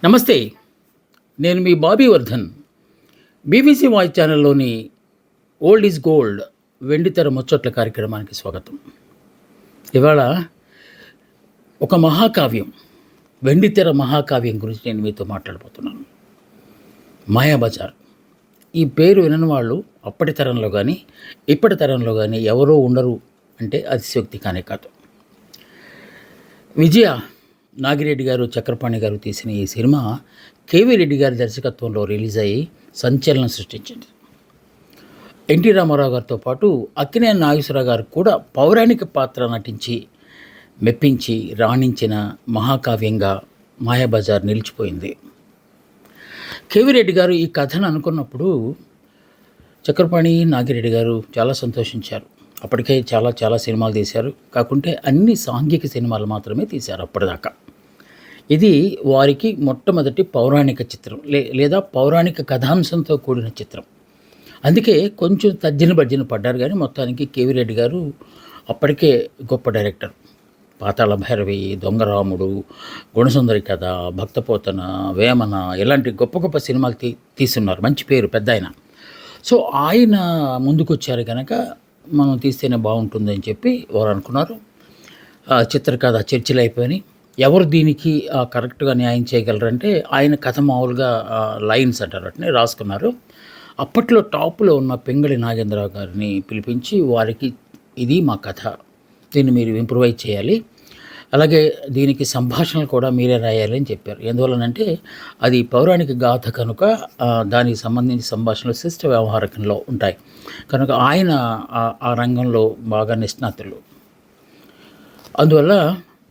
నమస్తే. నేను మీ బాబీ వర్ధన్. బీబీసీ వాయిస్ ఛానల్‌లోని 'ఓల్డ్ ఈజ్ గోల్డ్' వెండితెర ముచ్చట్ల కార్యక్రమానికి స్వాగతం. ఇవాళ ఒక మహాకావ్యం, వెండితెర మహాకావ్యం గురించి నేను మీతో మాట్లాడబోతున్నాను. 'మాయాబజార్'. ఈ పేరు వినని వాళ్ళు అప్పటి తరంలో గానీ, ఇప్పటి తరంలో గానీ ఎవరూ ఉండరు అంటే అతిశయోక్తి కానే కాదు. విజయ నాగిరెడ్డి గారు, చక్రపాణి గారు తీసిన ఈ సినిమా కేవీ రెడ్డి గారి దర్శకత్వంలో రిలీజ్ అయ్యి సంచలనం సృష్టించింది. ఎన్టీ రామారావు గారితో పాటు అక్కినేని నాగేశ్వరరావు గారు కూడా పౌరాణిక పాత్ర నటించి మెప్పించి రాణించిన మహాకావ్యంగా మాయాబజార్ నిలిచిపోయింది. కేవీ రెడ్డి గారు ఈ కథను అనుకున్నప్పుడు చక్రపాణి, నాగిరెడ్డి గారు చాలా సంతోషించారు. అప్పటికే చాలా సినిమాలు తీశారు. కాకుంటే అన్ని సాంఘిక సినిమాలు మాత్రమే తీశారు అప్పటిదాకా. ఇది వారికి మొట్టమొదటి పౌరాణిక చిత్రం, లేదా పౌరాణిక కథాంశంతో కూడిన చిత్రం. అందుకే కొంచెం తర్జన పడ్డారు. కానీ మొత్తానికి కేవీ రెడ్డి గారు అప్పటికే గొప్ప డైరెక్టర్. పాతాళ భైరవి, దొంగరాముడు, గుణసుందరి కథ, భక్తపోతన, వేమన ఇలాంటి గొప్ప సినిమాలు తీస్తున్నారు. మంచి పేరు పెద్దాయన. సో ఆయన ముందుకొచ్చారు కనుక మనం తీస్తేనే బాగుంటుందని చెప్పి వారు అనుకున్నారు. చిత్రకథ చర్చలు అయిపోయినాయి. ఎవరు దీనికి కరెక్ట్గా న్యాయం చేయగలరంటే ఆయన కథ మామూలుగా లైన్స్ అంటారు, వాటిని రాసుకున్నారు. అప్పట్లో టాప్లో ఉన్న పింగళి నాగేంద్రరావు గారిని పిలిపించి వారికి ఇది మా కథ, దీన్ని మీరు ఇంప్రూవైజ్ చేయాలి, అలాగే దీనికి సంభాషణలు కూడా మీరే రాయాలి అని చెప్పారు. ఎందువలనంటే అది పౌరాణిక గాథ కనుక దానికి సంబంధించిన సంభాషణలు శిష్ట వ్యవహారకంలో ఉంటాయి కనుక ఆయన ఆ రంగంలో బాగా నిష్ణాతులు. అందువల్ల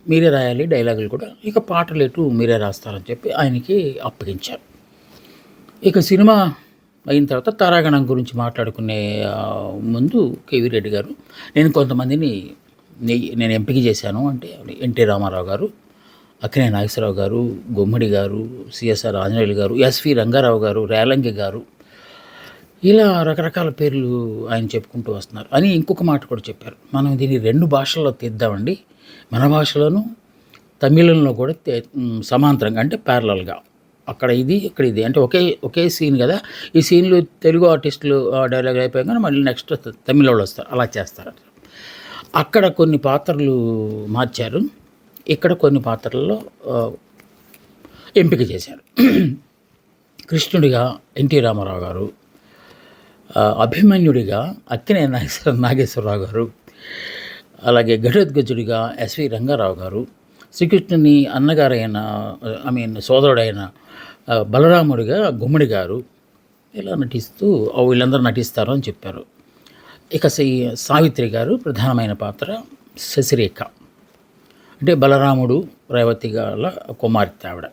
మీరే రాయాలి, డైలాగులు కూడా, ఇక పాటలు ఎటు మీరే రాస్తారని చెప్పి ఆయనకి అప్పగించారు. ఇక సినిమా అయిన తర్వాత తారాగణం గురించి మాట్లాడుకునే ముందు కేవీ రెడ్డి గారు నేను కొంతమందిని నేను ఎంపిక చేశాను అంటే ఎన్టీ రామారావు గారు, అక్కినేని నాగేశ్వరరావు గారు, గుమ్మడి గారు, సిఎస్ఆర్ ఆంజనేయులు గారు, ఎస్వి రంగారావు గారు, రేలంగి గారు, ఇలా రకరకాల పేర్లు ఆయన చెప్పుకుంటూ వస్తున్నారు. అని ఇంకొక మాట కూడా చెప్పారు, మనం దీన్ని 2 భాషల్లో తీద్దామండి, మన భాషలోను తమిళంలో కూడా సమాంతరంగా అంటే ప్యారలల్గా, అక్కడ ఇది ఇక్కడ ఇది అంటే ఒకే సీన్ కదా, ఈ సీన్లు తెలుగు ఆర్టిస్టులు డైలాగ్ అయిపోయాక కానీ మళ్ళీ నెక్స్ట్ తమిళ వాళ్ళు వస్తారు, అలా చేస్తారు. అక్కడ కొన్ని పాత్రలు మార్చారు, ఇక్కడ కొన్ని పాత్రల్లో ఎంపిక చేశారు. కృష్ణుడిగా ఎన్టీ రామారావు గారు, అభిమన్యుడిగా అక్కినేని నాగేశ్వరరావు గారు, అలాగే ఘటోత్కచుడిగా ఎస్వి రంగారావు గారు, శ్రీకృష్ణుని అన్నగారైన సోదరుడైన బలరాముడిగా గుమ్మడి గారు, ఇలా నటిస్తూ వీళ్ళందరూ నటిస్తారు అని చెప్పారు. ఇక సావిత్రి గారు ప్రధానమైన పాత్ర, శశిరేఖ అంటే బలరాముడు రేవతి గారి కుమార్తె ఆవిడ.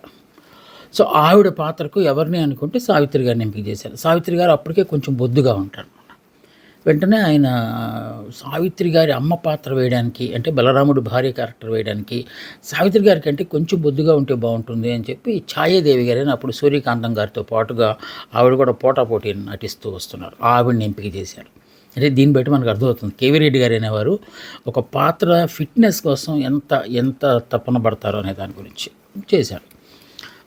సో ఆవిడ పాత్రకు ఎవరిని అనుకుంటే సావిత్రి గారిని ఎంపిక చేశారు. సావిత్రి గారు అప్పటికే కొంచెం బొద్దుగా ఉంటారు. వెంటనే ఆయన సావిత్రి గారి అమ్మ పాత్ర వేయడానికి అంటే బలరాముడు భార్య క్యారెక్టర్ వేయడానికి సావిత్రి గారికి అంటే కొంచెం బొద్దుగా ఉంటే బాగుంటుంది అని చెప్పి ఛాయాదేవి గారిని అప్పుడు సూర్యకాంతం గారితో పాటుగా ఆవిడ కూడా పోటాపోటీ నటిస్తూ వస్తున్నారు, ఆవిడని ఎంపిక చేశారు. అంటే దీన్ని బట్టి మనకు అర్థమవుతుంది కేవీ రెడ్డి గారు అనేవారు ఒక పాత్ర ఫిట్నెస్ కోసం ఎంత తపన పడతారో అనే దాని గురించి చేశారు.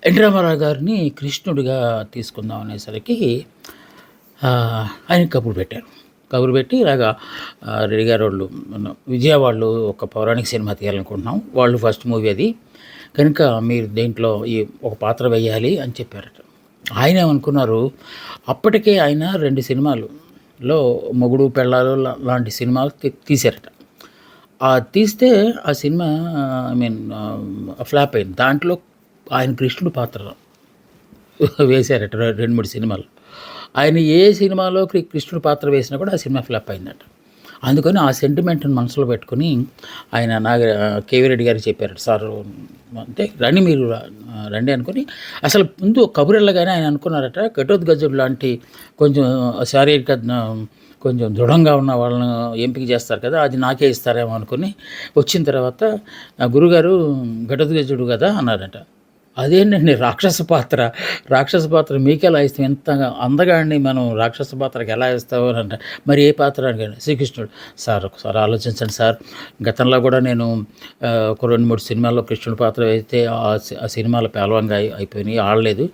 ఎన్టీ రామారావు గారిని కృష్ణుడిగా తీసుకుందాం అనేసరికి ఆయన కబురు పెట్టి ఇలాగా రెడ్డి గారు వాళ్ళు విజయ వాళ్ళు ఒక పౌరాణిక సినిమా తీయాలనుకుంటున్నాం, వాళ్ళు ఫస్ట్ మూవీ అది కనుక మీరు దేంట్లో ఈ ఒక పాత్ర వేయాలి అని చెప్పారట. ఆయన ఏమనుకున్నారు, అప్పటికే ఆయన 2 సినిమాలలో మొగుడు పెళ్ళాలు లాంటి సినిమాలు తీశారట. తీస్తే ఆ సినిమా ఫ్లాప్ అయింది. దాంట్లో ఆయన కృష్ణుడు పాత్ర వేశారట 2-3 సినిమాలు. ఆయన ఏ సినిమాలో కృష్ణుడు పాత్ర వేసినా కూడా ఆ సినిమా ఫ్లాప్ అయిందట. అందుకని ఆ సెంటిమెంట్ని మనసులో పెట్టుకుని ఆయన కేవీ రెడ్డి గారికి చెప్పారట, సార్ అంటే మీరు రండి అనుకుని అసలు ముందు కబురు వెళ్ళగానే ఆయన అనుకున్నారట, ఘటోత్కచుడు లాంటి కొంచెం శారీరక కొంచెం దృఢంగా ఉన్న వాళ్ళని ఎంపిక చేస్తారు కదా, అది నాకే ఇస్తారేమో అనుకుని వచ్చిన తర్వాత గురుగారు ఘటోత్కచుడు కదా అన్నారట. అదేంటండి రాక్షస పాత్ర. రాక్షస పాత్ర మీకెలా ఇస్తాం? ఎంత అందగాడిని మనం రాక్షస పాత్రకి ఎలా ఇస్తావు అని అంటే, మరి ఏ పాత్ర అడిగాను. శ్రీకృష్ణుడు. సార్ ఒకసారి ఆలోచించండి సార్. గతంలో కూడా నేను ఒక 2, 3 సినిమాల్లో కృష్ణుడి పాత్ర వేస్తే ఆ సినిమాలు పేలవంగా అయిపోయినాయి. ఆడలేదు.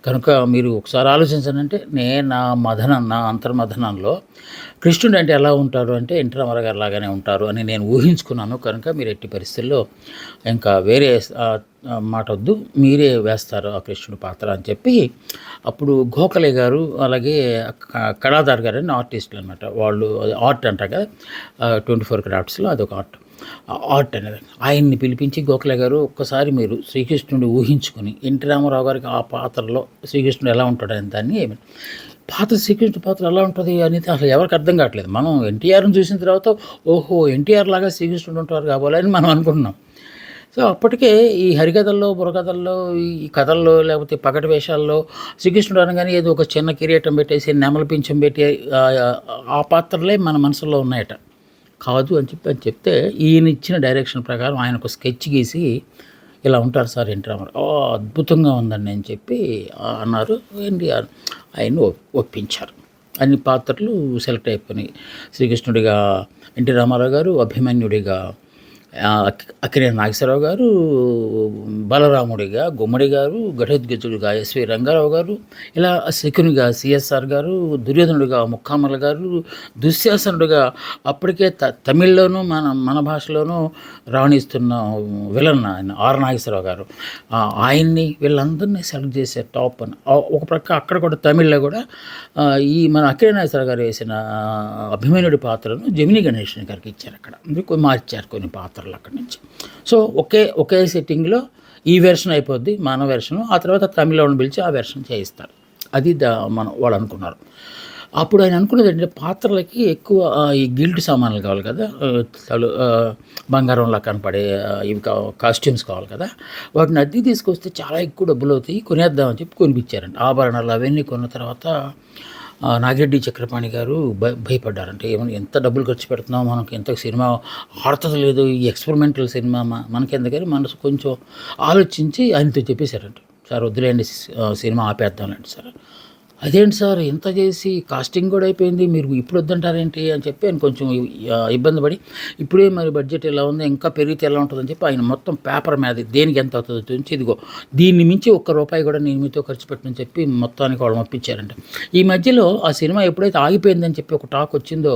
కనుక మీరు ఒకసారి ఆలోచించండి అంటే, నేను నా అంతర్మథనంలో కృష్ణుడు అంటే ఎలా ఉంటారు అంటే ఎన్టీ రామారావు గారు లాగానే ఉంటారు అని నేను ఊహించుకున్నాను. కనుక మీరు ఎట్టి పరిస్థితుల్లో ఇంకా వేరే మాట వద్దు, మీరే వేస్తారు ఆ కృష్ణుడి పాత్ర అని చెప్పి, అప్పుడు గోఖలే గారు అలాగే కళాధార్ గారు అని ఆర్టిస్టులు అనమాట. వాళ్ళు ఆర్ట్ అంటారు కదా, 24 క్రాఫ్ట్స్లో అదొక ఆర్ట్ అనేది. ఆయన్ని పిలిపించి గోఖలే గారు, ఒక్కసారి మీరు శ్రీకృష్ణుడిని ఊహించుకొని ఎన్టీ రామారావు గారికి ఆ పాత్రలో శ్రీకృష్ణుడు ఎలా ఉంటాడు అని దాన్ని శ్రీకృష్ణుడి పాత్ర ఎలా ఉంటుంది అనేది అసలు ఎవరికి అర్థం కావట్లేదు. మనం ఎన్టీఆర్ని చూసిన తర్వాత ఓహో ఎన్టీఆర్ లాగా శ్రీకృష్ణుడు ఉంటారు కావాలని మనం అనుకుంటున్నాం. సో అప్పటికే ఈ హరికథల్లో, బుర్రకథల్లో, ఈ కథల్లో లేకపోతే పగటి వేషాల్లో శ్రీకృష్ణుడు అనగానే ఏదో ఒక చిన్న కిరీటం పెట్టేసి నెమలి పింఛం పెట్టి ఆ పాత్రలే మన మనసులో ఉన్నాయట. కాదు అని చెప్తే ఈయన ఇచ్చిన డైరెక్షన్ ప్రకారం ఆయన ఒక స్కెచ్ గీసి ఇలా ఉంటారు సార్ ఎన్టీ రామారావు. అద్భుతంగా ఉందండి అని చెప్పి అన్నారు. ఎన్టీఆర్ ఆయన్ని ఒప్పించారు. అన్ని పాత్రలు సెలెక్ట్ అయిపోయినాయి. శ్రీకృష్ణుడిగా ఎన్టీ రామారావు గారు, అభిమన్యుడిగా అక్కినేని నాగేశ్వరరావు గారు, బలరాముడిగా గుమ్మడి గారు, ఘటోత్కచుడిగా ఎస్వి రంగారావు గారు, ఇలా శకునిగా సిఎస్ఆర్ గారు, దుర్యోధనుడిగా ముక్కామల గారు, దుశ్శాసనుడిగా అప్పటికే తమిళ్లోనూ మన భాషలోనూ రాణిస్తున్న విలన్ ఆయన ఆర్ నాగేశ్వరరావు గారు. ఆయన్ని వీళ్ళందరినీ సెలెక్ట్ చేసే టాప్ అని. ఒక ప్రక్క అక్కడ కూడా తమిళ్లో కూడా ఈ మన అక్కినేని నాగేశ్వరరావు గారు వేసిన అభిమన్యుడి పాత్రను జమినీ గణేషన్ గారికి ఇచ్చారు. అక్కడ మార్చారు కొన్ని పాత్రలు అక్కడి నుంచి. సో ఒకే సెట్టింగ్లో ఈ వెర్షన్ అయిపోద్ది మన వెర్షను, ఆ తర్వాత తమిళని పిలిచి ఆ వెర్షన్ చేయిస్తారు. అది వాళ్ళు అనుకున్నారు. అప్పుడు ఆయన అనుకున్నది ఏంటంటే పాత్రలకి ఎక్కువ ఈ గిల్ట్ సామాన్లు కావాలి కదా, బంగారంలా కనపడే ఇవి కాస్ట్యూమ్స్ కావాలి కదా, వాటిని అద్దెకి తీసుకొస్తే చాలా ఎక్కువ డబ్బులు అవుతాయి, కొనేద్దామని చెప్పి కొనిపించారండి. ఆభరణాలు అవన్నీ కొన్న తర్వాత నాగిరెడ్డి చక్రపాణి గారు భయపడ్డారంటే, ఏమన్నా ఎంత డబ్బులు ఖర్చు పెడుతున్నాం, మనకు ఎంత సినిమా ఆడుతుంది లేదు, ఈ ఎక్స్పెరిమెంటల్ సినిమా మనకెందుకని మనసు కొంచెం ఆలోచించి ఆయనతో చెప్పేశారంట, సార్ వద్దులేండి సినిమా ఆపేద్దాంలేండి సార్. అదేంటి సార్ ఇంత చేసి కాస్టింగ్ కూడా అయిపోయింది, మీరు ఇప్పుడు వద్దంటారేంటి అని చెప్పి ఆయన కొంచెం ఇబ్బంది పడి, ఇప్పుడే మరి బడ్జెట్ ఎలా ఉంది, ఇంకా పెరిగితే ఎలా ఉంటుందని చెప్పి ఆయన మొత్తం పేపర్ మీద దేనికి ఎంత అవుతుందో చూసి, ఇదిగో దీన్ని మించి ₹1 కూడా నేను మీతో ఖర్చు పెట్టని చెప్పి మొత్తానికి వాళ్ళు పంపించారంట. ఈ మధ్యలో ఆ సినిమా ఎప్పుడైతే ఆగిపోయిందని చెప్పి ఒక టాక్ వచ్చిందో,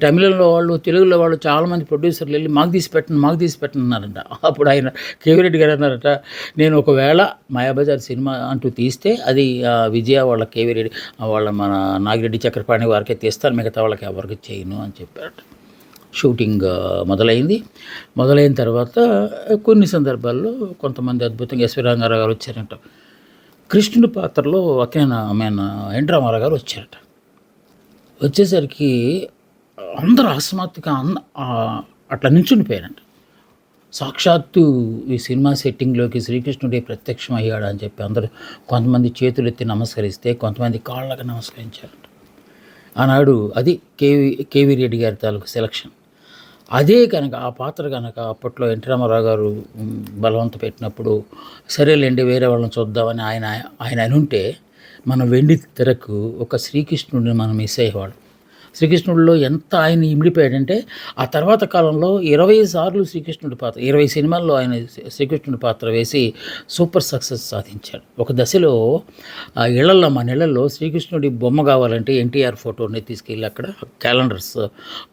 తమిళంలో వాళ్ళు, తెలుగులో వాళ్ళు చాలామంది ప్రొడ్యూసర్లు వెళ్ళి మాకు తీసి పెట్టండి అన్నారంట. అప్పుడు ఆయన కేవీ రెడ్డి గారు అన్నారట, నేను ఒకవేళ మాయాబజార్ సినిమా అంటూ తీస్తే అది విజయ వాళ్ళ కేవీ రెడ్డి వాళ్ళ మన నాగిరెడ్డి చక్రపాణి వారికే తీస్తారు, మిగతా వాళ్ళకి ఎవరికి చేయను అని చెప్పారట. షూటింగ్ మొదలైన తర్వాత కొన్ని సందర్భాల్లో కొంతమంది అద్భుతంగా ఎస్వి రంగారావు గారు వచ్చారంట. కృష్ణుడి పాత్రలో ఎన్టీ రామారావు గారు వచ్చారట. వచ్చేసరికి అందరూ అకస్మాత్తుగా అట్లా నించుండిపోయారంట. సాక్షాత్తు ఈ సినిమా సెట్టింగ్లోకి శ్రీకృష్ణుడే ప్రత్యక్షమయ్యాడు అని చెప్పి అందరూ కొంతమంది చేతులు ఎత్తి నమస్కరిస్తే, కొంతమంది కాళ్ళకు నమస్కరించారంట. ఆనాడు అది కేవీ రెడ్డి గారి తాలూకు సెలక్షన్. అదే కనుక ఆ పాత్ర కనుక అప్పట్లో ఎన్టీ రామారావు గారు బలవంత పెట్టినప్పుడు, సరేలేండి వేరే వాళ్ళని చూద్దామని ఆయన అనుంటే మన వెండి తెరకు ఒక శ్రీకృష్ణుడిని మనం మిస్ అయ్యేవాడు. శ్రీకృష్ణుడిలో ఎంత ఆయన ఇమిడిపోయాడంటే, ఆ తర్వాత కాలంలో 20 సార్లు 20 సినిమాల్లో ఆయన శ్రీకృష్ణుడి పాత్ర వేసి సూపర్ సక్సెస్ సాధించాడు. ఒక దశలో మన ఇళ్లలో శ్రీకృష్ణుడి బొమ్మ కావాలంటే ఎన్టీఆర్ ఫోటోని తీసుకెళ్ళి అక్కడ క్యాలెండర్స్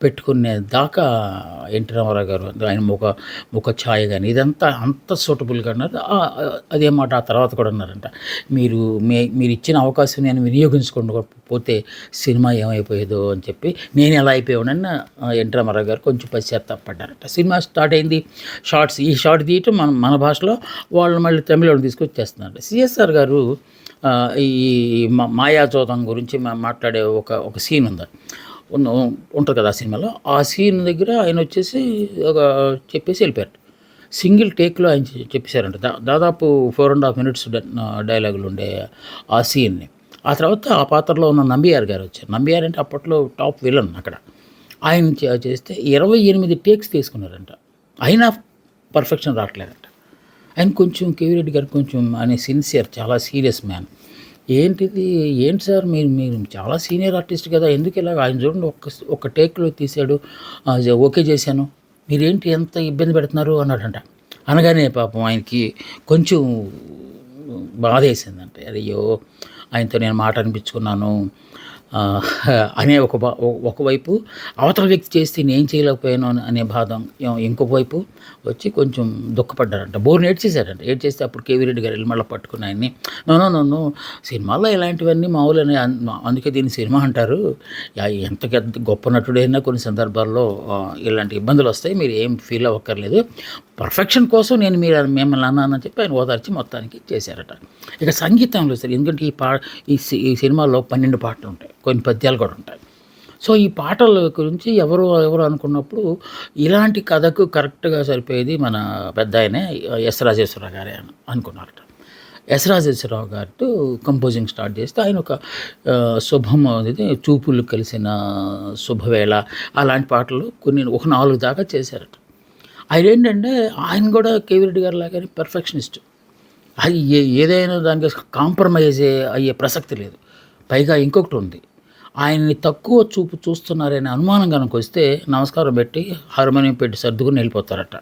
పెట్టుకునే దాకా ఎన్టీ రామారావు గారు ఆయన ముఖ ఛాయ కానీ ఇదంతా అంత సూటబుల్గా అన్నారు. అదే మాట ఆ తర్వాత కూడా అన్నారంట, మీరు ఇచ్చిన అవకాశం నేను వినియోగించుకోకపోతే సినిమా ఏమైపోయేదో అని చెప్పి, నేను ఎలా అయిపోయానన్న ఎన్టీ రామారావు గారు కొంచెం పశ్చాత్తాపడ్డారట. సినిమా స్టార్ట్ అయింది, ఈ షార్ట్ తీయటం మన భాషలో, వాళ్ళు మళ్ళీ తమిళలో తీసుకొచ్చేస్తున్నారు. సిఎస్ఆర్ గారు ఈ మాయాజోతం గురించి మాట్లాడే ఒక సీన్ ఉంటుంది కదా ఆ సినిమాలో. ఆ సీన్ దగ్గర ఆయన వచ్చేసి చెప్పేసి వెళ్ళిపోయారు. సింగిల్ టేక్లో ఆయన చెప్పేశారంట. దాదాపు 4.5 minutes డైలాగులు ఉండే ఆ సీన్ని. ఆ తర్వాత ఆ పాత్రలో ఉన్న నంబియార్ గారు వచ్చారు. నంబియార్ అంటే అప్పట్లో టాప్ విలన్ అక్కడ. ఆయన చేస్తే 28 టేక్స్ తీసుకున్నారంట. అయినా పర్ఫెక్షన్ రావట్లేదంట. ఆయన కొంచెం కేవీ రెడ్డి గారు కొంచెం ఆయన సిన్సియర్, చాలా సీరియస్ మ్యాన్. ఏంటిది, ఏంటి సార్ మీరు మీరు చాలా సీనియర్ ఆర్టిస్ట్ కదా, ఎందుకు ఇలాగ, ఆయన చూడండి ఒక్క టేక్లో తీశాడు, ఓకే చేశాను, మీరేంటి ఎంత ఇబ్బంది పెడుతున్నారు అన్నాడంట. అనగానే పాపం ఆయనకి కొంచెం బాధేసిందంట. అయ్యో ఆయనతో నేను మాట అనిపించుకున్నాను అనే ఒకవైపు, అవతల వ్యక్తి చేస్తే నేను చేయలేకపోయాను అనే బాధ ఇంకొక వైపు వచ్చి కొంచెం దుఃఖపడ్డారంట. బోర్ని ఏడ్చేశారంట. ఏడ్చేస్తే అప్పుడు కేవీ రెడ్డి గారు వెళ్ళి మళ్ళీ పట్టుకుని ఆయన్ని, నన్ను సినిమాల్లో ఇలాంటివన్నీ మామూలునే, అందుకే దీన్ని సినిమా అంటారు, ఎంత గొప్ప నటుడైనా కొన్ని సందర్భాల్లో ఇలాంటి ఇబ్బందులు వస్తాయి, మీరు ఏం ఫీల్ అవ్వక్కర్లేదు, పర్ఫెక్షన్ కోసం నేను మిమ్మల్ని అన్నానని చెప్పి ఆయన ఓదార్చి మొత్తానికి చేశారట. ఇక సంగీతంలో సరే, ఎందుకంటే ఈ సినిమాలో 12 పాటలు ఉంటాయి, కొన్ని పద్యాలు కూడా ఉంటాయి. సో ఈ పాటల గురించి ఎవరు అనుకున్నప్పుడు ఇలాంటి కథకు కరెక్ట్గా సరిపోయేది మన పెద్ద ఆయనే ఎస్ రాజేశ్వరరావు గారే అనుకున్నారట. ఎస్ రాజేశ్వరరావు గారితో కంపోజింగ్ స్టార్ట్ చేస్తే ఆయన ఒక శుభం అనేది, చూపులు కలిసిన శుభవేళ, అలాంటి పాటలు కొన్ని ఒక 4 దాకా చేశారట. ఆయన ఏంటంటే ఆయన కూడా కేవీ రెడ్డి గారు లాగానే పర్ఫెక్షనిస్ట్. అది ఏదైనా దానికి కాంప్రమైజ్ అయ్యే ప్రసక్తి లేదు. పైగా ఇంకొకటి ఉంది, ఆయన్ని తక్కువ చూపు చూస్తున్నారనే అనుమానం కనుక వస్తే నమస్కారం పెట్టి హార్మోనియం పెట్టి సర్దుకుని వెళ్ళిపోతారట.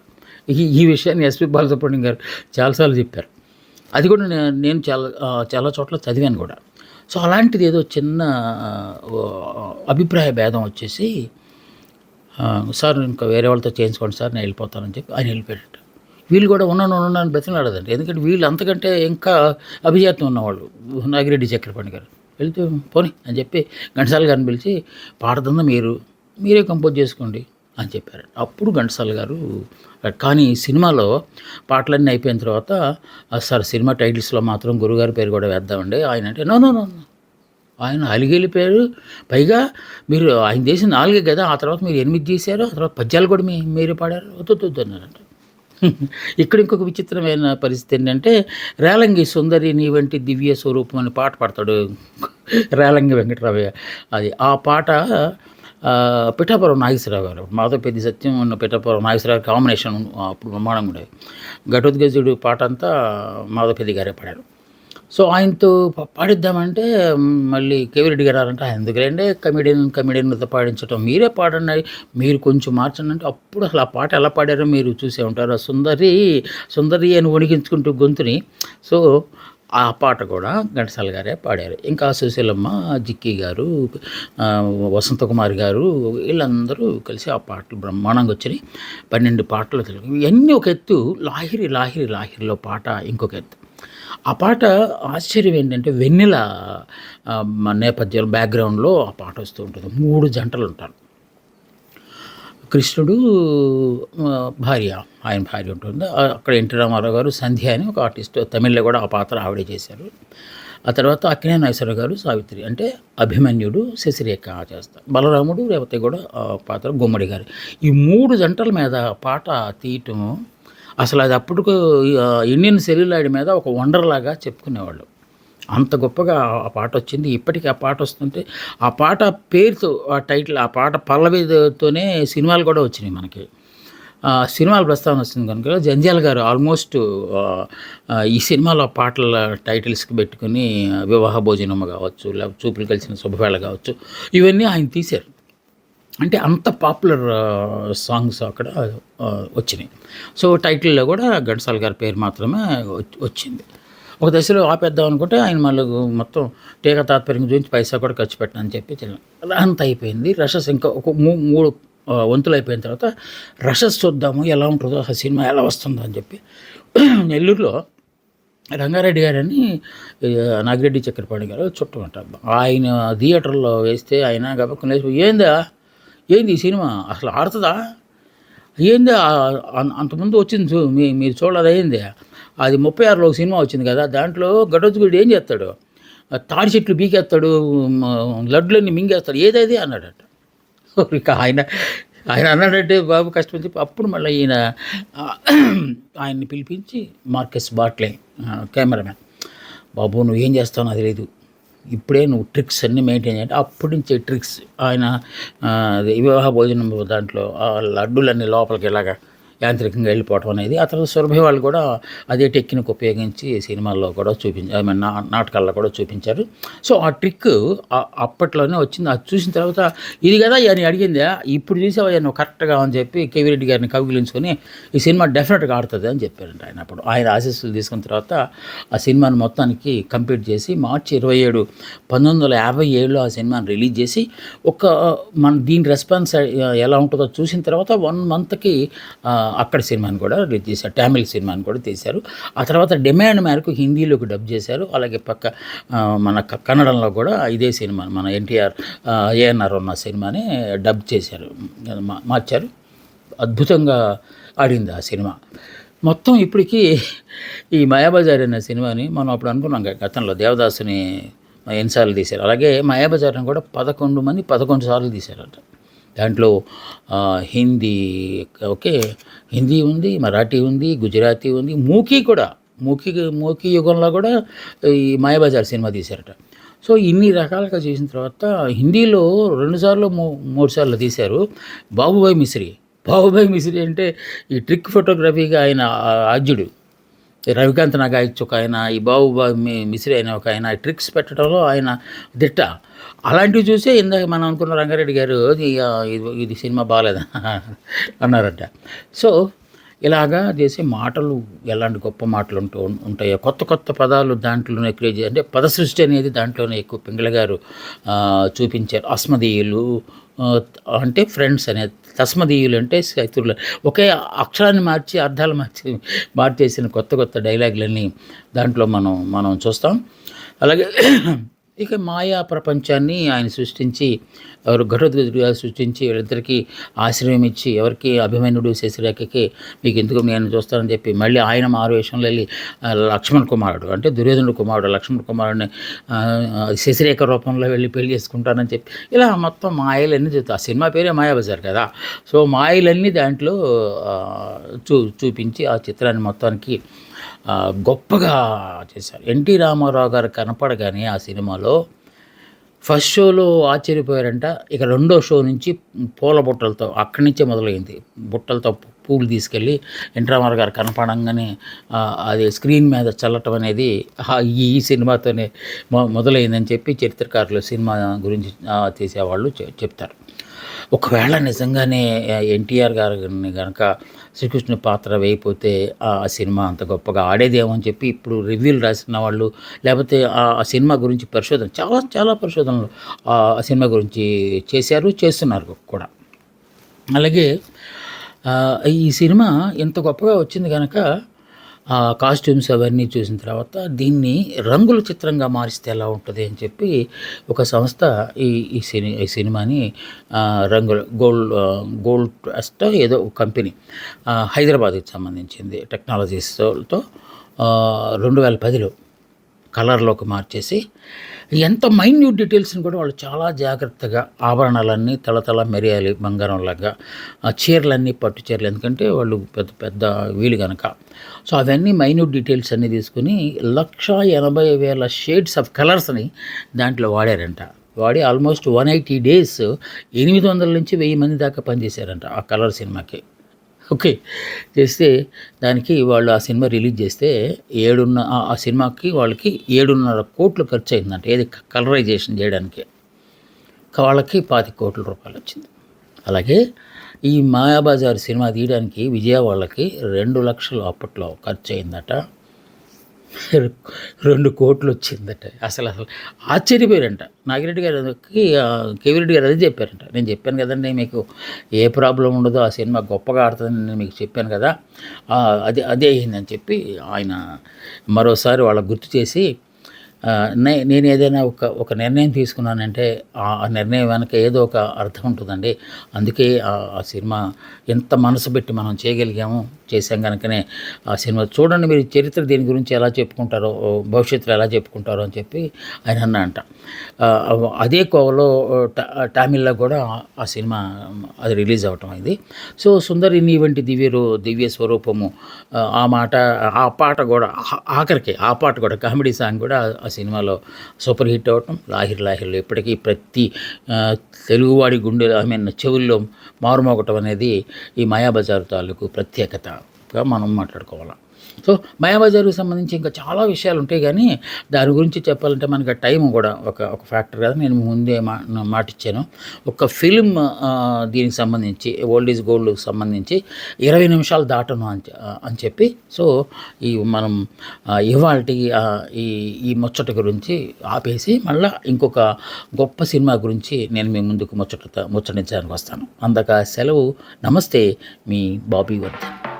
ఈ విషయాన్ని ఎస్పి బాలసుబ్రహ్మణ్యం గారు చాలాసార్లు చెప్పారు. అది కూడా నేను చాలా చోట్ల చదివాను కూడా. సో అలాంటిది ఏదో చిన్న అభిప్రాయ భేదం వచ్చేసి, సార్ ఇంకా వేరే వాళ్ళతో చేయించుకోండి సార్, నేను వెళ్ళిపోతానని చెప్పి ఆయన వెళ్ళిపోయాడు. వీళ్ళు కూడా ఉన్నాను బతిలాడదండి, ఎందుకంటే వీళ్ళు అంతకంటే ఇంకా అభిజాతం ఉన్నవాళ్ళు, నాగిరెడ్డి చక్రపాణి గారు. వెళ్తే పోనీ అని చెప్పి ఘంటసాల గారిని పిలిచి, పాడుతుందా మీరే కంపోజ్ చేసుకోండి అని చెప్పారు. అప్పుడు ఘంటసాల గారు, కానీ సినిమాలో పాటలన్నీ అయిపోయిన తర్వాత, సార్ సినిమా టైటిల్స్లో మాత్రం గురుగారి పేరు కూడా వేద్దామండి, ఆయన అంటే నో, ఆయన అలిగెళ్ళిపోయారు. పైగా మీరు ఆయన చేసిన 4 కదా, ఆ తర్వాత మీరు 8 చేశారు, ఆ తర్వాత పద్యాలు కూడా మీరే పాడారు, వద్దు అన్నారంట. ఇక్కడ ఇంకొక విచిత్రమైన పరిస్థితి ఏంటంటే, రేలంగి సుందరి నీ వంటి దివ్య స్వరూపం అని పాట పాడతాడు రేలంగి వెంకటరామయ్య. ఆ పాట పిఠాపురం నాగేశ్వరరావు గారు, మాధవపెద్ది సత్యం ఉన్న పిఠాపురం నాగేశ్వరరావు కాంబినేషన్ అప్పుడు బ్రహ్మాండంగా ఉండేది. ఘటోద్గజుడు పాట అంతా మాధవపెద్ది గారే పాడారు. సో ఆయనతో పాడిద్దామంటే మళ్ళీ కేవీ రెడ్డి గారు అన్నారంటే, ఎందుకులేండి కమెడియన్తో పాడించడం, మీరే పాడండి, మీరు కొంచెం మార్చండి అంటే, అప్పుడు అసలు ఆ పాట ఎలా పాడారో మీరు చూసే ఉంటారు. సుందరి అని వణికించుకుంటూ గొంతుని. సో ఆ పాట కూడా ఘంటసాల గారే పాడారు. ఇంకా సుశీలమ్మ, జిక్కి గారు, వసంత కుమార్ గారు, వీళ్ళందరూ కలిసి ఆ పాటలు బ్రహ్మాండంగా వచ్చినాయి. 12 పాటలు తెలుగు. ఇవన్నీ ఒక ఎత్తు. లాహిరిలో పాట ఇంకొక ఎత్తు. ఆ పాట ఆశ్చర్యం ఏంటంటే, వెన్నెల నేపథ్యం బ్యాక్గ్రౌండ్లో ఆ పాట వస్తూ ఉంటుంది. 3 జంటలు ఉంటారు. కృష్ణుడు ఆయన భార్య ఉంటుంది. అక్కడ ఎన్టీ రామారావు గారు, సంధ్య అని ఒక ఆర్టిస్ట్, తమిళ్లో కూడా ఆ పాత్ర ఆవిడే చేశారు. ఆ తర్వాత అక్కినేని నాగేశ్వరరావు గారు, సావిత్రి అంటే అభిమన్యుడు, శశిరేఖ చేస్తారు. బలరాముడు, రేవతి కూడా పాత్ర గుమ్మడి గారు. ఈ 3 జంటల మీద పాట తీయటం అసలు అది అప్పుడు ఇండియన్ సెల్యులాయిడ్ మీద ఒక వండర్లాగా చెప్పుకునేవాళ్ళు. అంత గొప్పగా ఆ పాట వచ్చింది. ఇప్పటికీ ఆ పాట వస్తుంటే, ఆ పాట పేరుతో, ఆ టైటిల్, ఆ పాట పల్లవితోనే సినిమాలు కూడా వచ్చినాయి మనకి. సినిమాల ప్రస్తావన వస్తుంది కనుక జంధ్యాల గారు ఆల్మోస్ట్ ఈ సినిమాలో పాటల టైటిల్స్కి పెట్టుకుని వివాహ భోజనమ్మ కావచ్చు, లేకపోతే చూపులు కలిసిన శుభవేళ కావచ్చు, ఇవన్నీ ఆయన తీశారు. అంటే అంత పాపులర్ సాంగ్స్ అక్కడ వచ్చినాయి. సో టైటిల్లో కూడా ఘంటసాల గారి పేరు మాత్రమే వచ్చింది. ఒక దశలో ఆపేద్దాం అనుకుంటే ఆయన మళ్ళీ మొత్తం టీక తాత్పర్యం గురించి పైసా కూడా ఖర్చు పెట్టనని చెప్పి అంత అయిపోయింది. రషస్ ఇంకా ఒక 3 వంతులు అయిపోయిన తర్వాత రషస్ చూద్దాము ఎలా ఉంటుందో, ఆ సినిమా ఎలా వస్తుందో అని చెప్పి నెల్లూరులో రంగారెడ్డి గారని నాగిరెడ్డి చక్రపాణి గారు చుట్టూ ఉంటారు. ఆయన థియేటర్లో వేస్తే ఆయన గబక్కున లేచి, ఏంది ఈ సినిమా అసలు ఆడుతుందా, ఏంది అంతకుముందు వచ్చింది మీరు చూడలేదు, అయింది అది 36లో ఒక సినిమా వచ్చింది కదా, దాంట్లో ఘటోత్కచుడు ఏం చేస్తాడు, తాడి చెట్లు బీకేస్తాడు, లడ్లన్నీ మింగేస్తాడు, ఏదైతే అన్నాడట. ఇక ఆయన అన్నాడంటే బాబు కష్టమని చెప్పి అప్పుడు మళ్ళీ ఆయన్ని పిలిపించి, మార్కస్ బాట్లే కెమెరామెన్, బాబు నువ్వు ఏం చేస్తావు అది లేదు, ఇప్పుడే నువ్వు ట్రిక్స్ అన్నీ మెయింటైన్ చేయండి. అప్పటి నుంచే ట్రిక్స్ ఆయన వివాహ భోజనం దాంట్లో ఆ లడ్డులన్నీ లోపలికి ఇలాగా యాంత్రికంగా వెళ్ళిపోవటం అనేది. ఆ తర్వాత సురభి వాళ్ళు కూడా అదే టెక్నిక్ ఉపయోగించి సినిమాల్లో కూడా ఐ మీన్ నాటకాల్లో కూడా చూపించారు. సో ఆ ట్రిక్ అప్పట్లోనే వచ్చింది. అది చూసిన తర్వాత ఇది కదా అని అడిగిందా, ఇప్పుడు చూసావా నువ్వు కరెక్ట్గా అని చెప్పి కేవీ రెడ్డి గారిని కౌగిలించుకొని ఈ సినిమా డెఫినెట్గా ఆడుతుంది అని చెప్పారంట ఆయన. అప్పుడు ఆయన ఆశీస్సులు తీసుకున్న తర్వాత ఆ సినిమాని మొత్తానికి కంప్లీట్ చేసి మార్చి 27, 1957లో ఆ సినిమాని రిలీజ్ చేసి మన దీని రెస్పాన్స్ ఎలా ఉంటుందో చూసిన తర్వాత 1 మంత్కి అక్కడ సినిమాని కూడా రిలీజ్ చేశారు. తమిళ్ సినిమాని కూడా తీశారు. ఆ తర్వాత డిమాండ్ మేరకు హిందీలోకి డబ్ చేశారు. అలాగే మన కన్నడంలో కూడా ఇదే సినిమా మన ఎన్టీఆర్ ఏఎన్ఆర్ ఉన్న సినిమాని డబ్ చేశారు, మార్చారు. అద్భుతంగా ఆడింది ఆ సినిమా. మొత్తం ఇప్పటికీ ఈ మాయాబజార్ అనే సినిమాని మనం అప్పుడు అనుకున్నాం గతంలో దేవదాసుని ఎన్నిసార్లు తీశారు. అలాగే మాయాబజార్ని కూడా 11 సార్లు తీశారట. దాంట్లో హిందీ హిందీ ఉంది, మరాఠీ ఉంది, గుజరాతీ ఉంది, మూకీ యుగంలో కూడా ఈ మాయాబజార్ సినిమా తీశారట. సో ఇన్ని రకాలుగా చేసిన తర్వాత హిందీలో 2 సార్లు 3 సార్లు తీశారు. బాబుభాయ్ మిశ్రీ అంటే ఈ ట్రిక్ ఫోటోగ్రఫీగా ఆయన ఆద్యుడు. రవికాంత్ నాగాయచ్ ఒక ఆయన, ఈ బాబుభాయ్ మిశ్రీ అయిన ఒక ఆయన ట్రిక్స్ పెట్టడంలో ఆయన దిట్ట. అలాంటివి చూసే ఇందాక మనం అనుకున్న రంగారెడ్డి గారు ఇది సినిమా బాగాలేదా అన్నారట. సో ఇలాగా చేసే మాటలు ఎలాంటి గొప్ప మాటలు ఉంటాయో, కొత్త పదాలు దాంట్లోనే క్రియేట్ చేయాలి. అంటే పద సృష్టి అనేది దాంట్లోనే ఎక్కువ పింగళ గారు చూపించారు. అస్మదీయులు అంటే ఫ్రెండ్స్ అనేది, తస్మదీయులు అంటే శత్రువులు. ఒకే అక్షరాన్ని మార్చి అర్థాలు మార్చేసిన కొత్త డైలాగులన్నీ దాంట్లో మనం చూస్తాం. అలాగే ఇక మాయా ప్రపంచాన్ని ఆయన సృష్టించి, ఎవరు ఘటోద్గజుడిగా సృష్టించి వీళ్ళిద్దరికీ ఆశ్రయం ఇచ్చి, ఎవరికి అభిమన్యుడు శశిరేఖకి మీకు ఎందుకు నేను చూస్తానని చెప్పి మళ్ళీ ఆయన మారువేషంలో వెళ్ళి లక్ష్మణ్ కుమారుడు అంటే దుర్యోధనుడు కుమారుడు లక్ష్మణ్ కుమారుడిని శశిరేఖ రూపంలో వెళ్ళి పెళ్లి చేసుకుంటానని చెప్పి ఇలా మొత్తం మాయలన్నీ చెప్తా. ఆ సినిమా పేరే మాయాబజార్ కదా. సో మాయలన్నీ దాంట్లో చూపించి ఆ చిత్రాన్ని మొత్తానికి గొప్పగా చేశారు. ఎన్టీ రామారావు గారు కనపడగానే ఆ సినిమాలో ఫస్ట్ షోలో ఆశ్చర్యపోయారంట. ఇక రెండో షో నుంచి పూల బుట్టలతో అక్కడి నుంచే మొదలైంది. బుట్టలతో పూలు తీసుకెళ్ళి ఎన్టీ రామారావు గారు కనపడంగానే అది స్క్రీన్ మీద చల్లటం అనేది ఈ సినిమాతోనే మొదలైందని చెప్పి చరిత్రకారులు సినిమా గురించి తీసేవాళ్ళు చెప్తారు. ఒకవేళ నిజంగానే ఎన్టీఆర్ గారిని కనుక శ్రీకృష్ణుని పాత్ర వేయకపోతే ఆ సినిమా అంత గొప్పగా ఆడేదేమో అని చెప్పి ఇప్పుడు రివ్యూలు రాసిన వాళ్ళు, లేకపోతే ఆ సినిమా గురించి చాలా పరిశోధనలు ఆ సినిమా గురించి చేస్తున్నారు కూడా. అలాగే ఈ సినిమా ఇంత గొప్పగా వచ్చింది కనుక కాస్ట్యూమ్స్ అవన్నీ చూసిన తర్వాత దీన్ని రంగుల చిత్రంగా మారిస్తే ఎలా ఉంటుంది అని చెప్పి ఒక సంస్థ ఈ సినిమాని గోల్డ్ ట్రస్ట్ ఏదో కంపెనీ హైదరాబాద్కి సంబంధించింది టెక్నాలజీస్తో 2010లో కలర్లోకి మార్చేసి ఎంత మైన్యూట్ డీటెయిల్స్ని కూడా వాళ్ళు చాలా జాగ్రత్తగా ఆభరణాలన్నీ తళతళ మెరియాలి బంగారంలాగా, చీరలన్నీ పట్టు చీరలు, ఎందుకంటే వాళ్ళు పెద్ద వీలు కనుక. సో అవన్నీ మైన్యూట్ డీటెయిల్స్ అన్నీ తీసుకుని 180,000 షేడ్స్ ఆఫ్ కలర్స్ని దాంట్లో వాడారంట. వాడి ఆల్మోస్ట్ 180 days 800 నుంచి 1000 మంది దాకా పనిచేశారంట ఆ కలర్ సినిమాకి. చేస్తే దానికి వాళ్ళు ఆ సినిమా రిలీజ్ చేస్తే ఆ సినిమాకి వాళ్ళకి 7.5 కోట్లు ఖర్చు అయిందంట. ఏది కలరైజేషన్ చేయడానికి వాళ్ళకి 25 కోట్ల రూపాయలు వచ్చింది. అలాగే ఈ మాయాబజార్ సినిమా తీయడానికి విజయ వాళ్ళకి 2 లక్షలు అప్పట్లో ఖర్చు అయిందట. 2 కోట్లు వచ్చిందట. అసలు ఆశ్చర్యపోయారంట. నాగిరెడ్డి గారికి కేవీ రెడ్డి గారు అదే చెప్పారంట. నేను చెప్పాను కదండి మీకు ఏ ప్రాబ్లం ఉండదో, ఆ సినిమా గొప్పగా ఆడుతుందని నేను మీకు చెప్పాను కదా, అదే అయిందని చెప్పి ఆయన మరోసారి వాళ్ళకు గుర్తు చేసి, నేను ఏదైనా ఒక నిర్ణయం తీసుకున్నానంటే ఆ నిర్ణయం వెనక ఏదో ఒక అర్థం ఉంటుందండి. అందుకే ఆ సినిమా ఎంత మనసు పెట్టి మనం చేయగలిగాము, చేశాం కనుకనే ఆ సినిమా చూడండి, మీరు చరిత్ర దీని గురించి ఎలా చెప్పుకుంటారో, భవిష్యత్తులో ఎలా చెప్పుకుంటారో అని చెప్పి ఆయన అన్న. అదే కోవలో టామిల్లో కూడా ఆ సినిమా అది రిలీజ్ అవ్వటం అయింది. సో సుందరి నీవంటి దివ్య స్వరూపము, ఆ పాట కూడా ఆఖరికి ఆ పాట కూడా కామెడీ సాంగ్ కూడా ఆ సినిమాలో సూపర్ హిట్ అవ్వటం, లాహిర్ లాహిర్లో ఇప్పటికీ ప్రతి తెలుగువాడి గుండె చెవుల్లో మారుమోగటం అనేది ఈ మాయాబజార్ తాలూకు ప్రత్యేకతగా మనం మాట్లాడుకోవాలి. సో మాయాబజార్కి సంబంధించి ఇంకా చాలా విషయాలు ఉంటాయి, కానీ దాని గురించి చెప్పాలంటే మనకి టైం కూడా ఒక ఫ్యాక్టర్ కదా. నేను ముందే మాటిచ్చాను, ఒక ఫిల్మ్ దీనికి సంబంధించి ఓల్డ్ ఈజ్ గోల్డ్కి సంబంధించి 20 నిమిషాలు దాటను అని చెప్పి, సో మనం ఇవాళ ఈ ముచ్చట గురించి ఆపేసి మళ్ళీ ఇంకొక గొప్ప సినిమా గురించి నేను మీ ముందుకు ముచ్చటించడానికి వస్తాను. అందక సెలవు. నమస్తే, మీ బాబీ వర్ధన్.